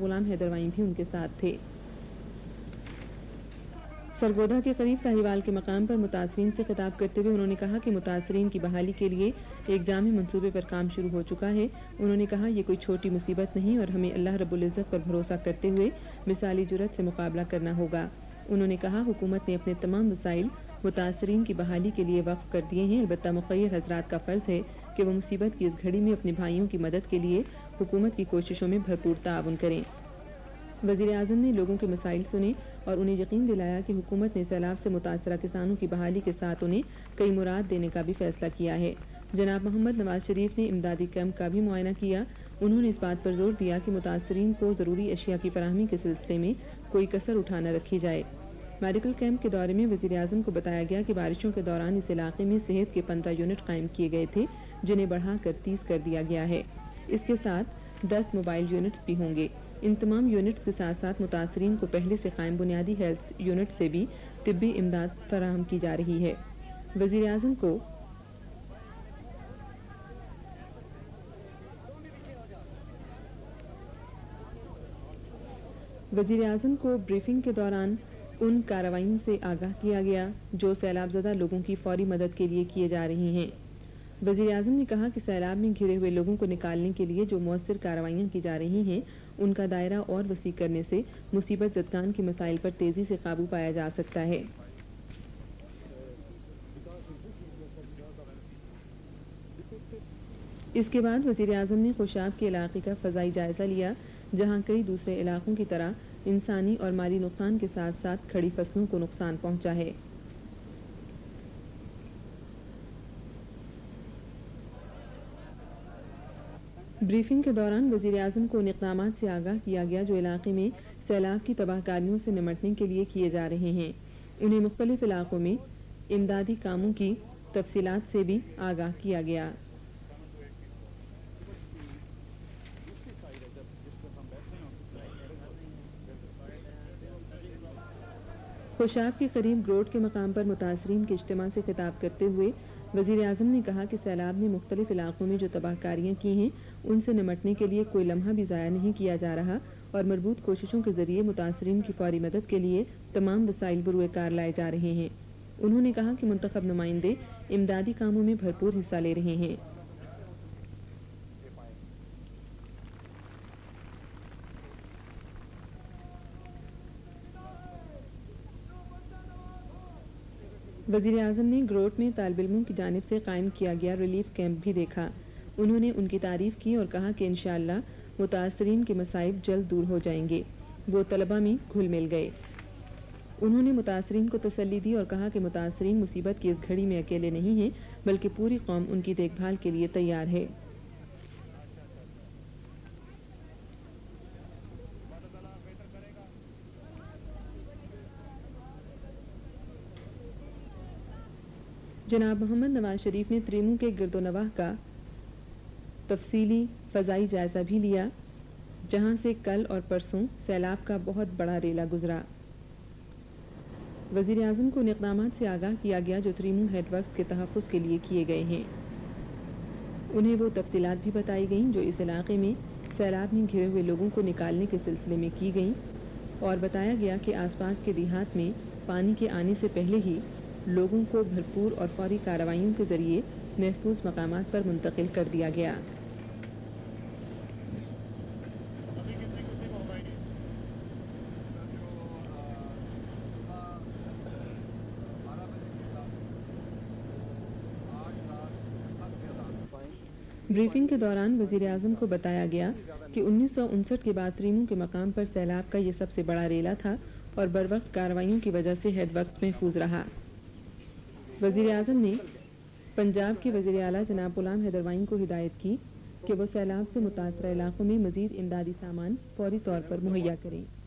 जनाब गुलाम हैदरवाई भी उनके साथ थे। सरगोधा के करीब साहिवाल के मकाम पर मुतासरीन से खिताब करते हुए उन्होंने कहा कि मुतासरीन की बहाली के लिए एक जामी मंसूबे पर काम शुरू हो चुका है। उन्होंने कहा ये कोई छोटी मुसीबत नहीं और हमें अल्लाह रब्बुल इज़्ज़त पर भरोसा करते हुए मिसाली जुर्रत से मुकाबला करना होगा। उन्होंने कहा हुकूमत ने अपने तमाम वसाइल मुतासरीन की बहाली के लिए वक्फ कर दिए हैं। अलबत्ता मुक़य्यद हज़रात का फ़र्ज़ है कि वो मुसीबत की इस घड़ी में अपने भाइयों की मदद के लिए हुकूमत की कोशिशों में भरपूर ताउन करें। वज़ीर आज़म ने लोगों के मसाइल सुने और उन्हें यकीन दिलाया कि हुकूमत ने सैलाब से मुतासरा किसानों की बहाली के साथ उन्हें कई मुराद देने का भी फैसला किया है। जनाब मोहम्मद नवाज शरीफ ने इमदादी कैंप का भी मुआयना किया। उन्होंने इस बात पर जोर दिया कि मुतासरीन को ज़रूरी अशिया की फराहमी के सिलसिले में कोई कसर उठा न रखी जाए। मेडिकल कैंप के दौरे में वज़ीर आज़म को बताया गया कि बारिशों के दौरान इस इलाके में सेहत के 15 यूनिट कायम किए गए थे, जिन्हें बढ़ाकर 30 कर दिया गया है। इसके साथ 10 मोबाइल यूनिट्स भी होंगे। इन तमाम यूनिट्स के साथ साथ मुतासरीन को पहले से कायम बुनियादी हेल्थ यूनिट से भी तिब्बी इमदाद फराहम की जा रही है। वज़ीर आज़म को ब्रीफिंग के दौरान उन कार्रवाइयों से आगाह किया गया जो सैलाबज़दा लोगों की फौरी मदद के लिए किए जा रही हैं। वज़ीर आज़म ने कहा कि सैलाब में घिरे हुए लोगों को निकालने के लिए जो मौसर कार्रवाइयाँ की जा रही हैं, उनका दायरा और वसी करने से मुसीबत ज़दगान के मसाइल पर तेज़ी से काबू पाया जा सकता है। इसके बाद वज़ीर आज़म ने खुशाब के इलाके का फ़ज़ाई जायज़ा लिया, जहाँ कई दूसरे इलाकों की तरह इंसानी और माली नुकसान के साथ साथ खड़ी फसलों को नुकसान पहुँचा है। ब्रीफिंग के दौरान वज़ीर आज़म को उन इक़दामात से आगाह किया गया जो इलाके में सैलाब की तबाहकारियों से निमटने के लिए किए जा रहे हैं। उन्हें मुख्तलिफ इलाकों में इमदादी कामों की तफसीलात से भी आगाह किया गया। खुशाब के करीब ग्रोड के मकाम पर मुतासरीन के इज्तिमा से खिताब करते हुए वज़ीर आज़म ने कहा कि सैलाब ने मुख्तलिफ इलाकों में जो तबाहकारियाँ की हैं, उनसे निमटने के लिए कोई लम्हा भी ज़ाया नहीं किया जा रहा और मरबूत कोशिशों के ज़रिए मुतासरीन की फौरी मदद के लिए तमाम वसाइल बरूए कार लाए जा रहे हैं। उन्होंने कहा कि मुंतखब नुमाइंदे इमदादी कामों में भरपूर हिस्सा ले रहे हैं। वज़ीर आज़म ने ग्रोट में तालिब-इल्मों की जानिब से कायम किया गया रिलीफ कैंप भी देखा। उन्होंने उनकी तारीफ की और कहा कि इंशाअल्लाह मुतासरीन के मसाइब जल्द दूर हो जाएंगे। वो तलबा में घुल मिल गए। उन्होंने मुतासरीन को तसल्ली दी और कहा कि मुतासरीन मुसीबत की इस घड़ी में अकेले नहीं हैं, बल्कि पूरी कौम उनकी देखभाल के लिए तैयार है। जनाब मोहम्मद नवाज शरीफ ने त्रीमू के गिरदोनवाह का तफसीली फ़ज़ाई जायज़ा भी लिया, जहां से कल और परसों सैलाब का बहुत बड़ा रेला गुजरा। वज़ीर आज़म को उन इक़दामात से आगाह किया गया जो त्रीमू हेडवर्क्स के तहफ़्फ़ुज़ के लिए किए गए हैं। उन्हें वो तफसीलात भी बताई गईं जो इस इलाके में सैलाब में घिरे हुए लोगों को निकालने के सिलसिले में की गईं और बताया गया कि आसपास के देहात में पानी के आने से पहले ही लोगों को भरपूर और फौरी कार्रवाइयों के जरिए महफूज मकामात पर मुंतकिल कर दिया गया। ब्रीफिंग के दौरान वज़ीर आज़म को बताया गया कि 1959 के बाद त्रीमू के मकाम पर सैलाब का ये सबसे बड़ा रेला था और बरवक्त कार्रवाइयों की वजह से हेडवक्त महफूज रहा। वज़ीर आज़म ने पंजाब के वज़ीर आला जनाब गुलाम हैदरवाई को हिदायत की कि वो सैलाब से मुतासरा इलाकों में मज़ीद इमदादी सामान फौरी तौर पर मुहैया करें।